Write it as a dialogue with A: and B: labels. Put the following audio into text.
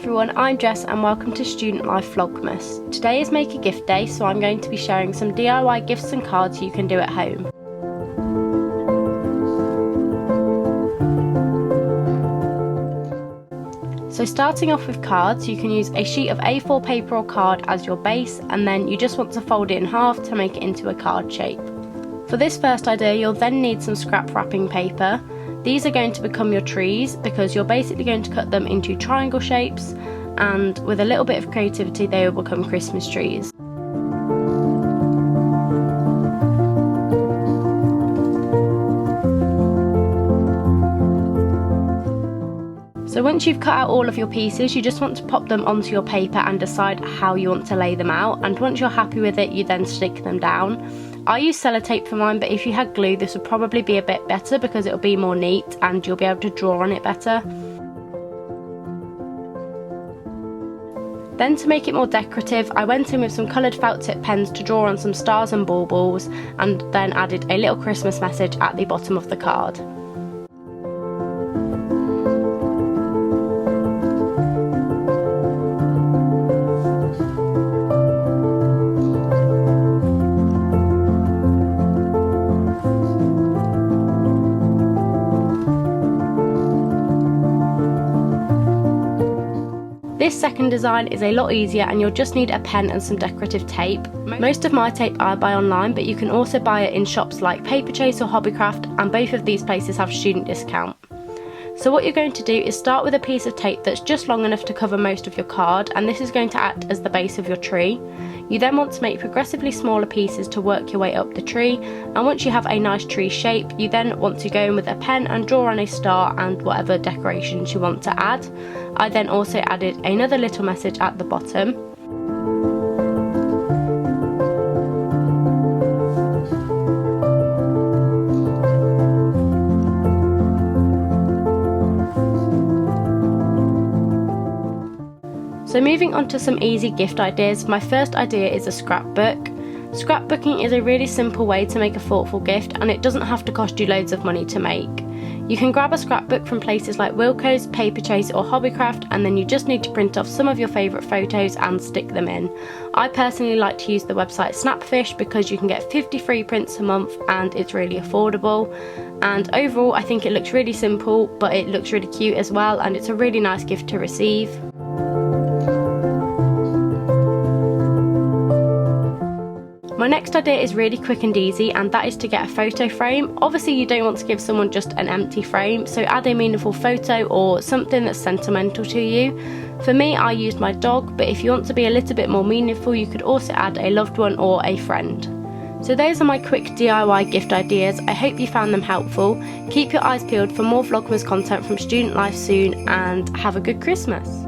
A: everyone, I'm Jess and welcome to Student Life Vlogmas. Today is Make a Gift Day, so I'm going to be sharing some DIY gifts and cards you can do at home. So starting off with cards, you can use a sheet of A4 paper or card as your base, and then you just want to fold it in half to make it into a card shape. For this first idea, you'll then need some scrap wrapping paper. These are going to become your trees because you're basically going to cut them into triangle shapes, and with a little bit of creativity they will become Christmas trees. So once you've cut out all of your pieces, you just want to pop them onto your paper and decide how you want to lay them out, and once you're happy with it you then stick them down. I use sellotape for mine, but if you had glue this would probably be a bit better because it'll be more neat and you'll be able to draw on it better. Then to make it more decorative, I went in with some coloured felt tip pens to draw on some stars and baubles, and then added a little Christmas message at the bottom of the card. This second design is a lot easier and you'll just need a pen and some decorative tape. Most of my tape I buy online, but you can also buy it in shops like Paperchase or Hobbycraft, and both of these places have student discount. So what you're going to do is start with a piece of tape that's just long enough to cover most of your card, and this is going to act as the base of your tree. You then want to make progressively smaller pieces to work your way up the tree, and once you have a nice tree shape, you then want to go in with a pen and draw on a star and whatever decorations you want to add. I then also added another little message at the bottom. So moving on to some easy gift ideas, my first idea is a scrapbook. Scrapbooking is a really simple way to make a thoughtful gift, and it doesn't have to cost you loads of money to make. You can grab a scrapbook from places like Wilko's, Paperchase or Hobbycraft, and then you just need to print off some of your favourite photos and stick them in. I personally like to use the website Snapfish because you can get 50 free prints a month and it's really affordable. And overall I think it looks really simple, but it looks really cute as well, and it's a really nice gift to receive. My next idea is really quick and easy, and that is to get a photo frame. Obviously you don't want to give someone just an empty frame, so add a meaningful photo or something that's sentimental to you. For me, I used my dog, but if you want to be a little bit more meaningful you could also add a loved one or a friend. So those are my quick DIY gift ideas. I hope you found them helpful. Keep your eyes peeled for more Vlogmas content from Student Life soon, and have a good Christmas.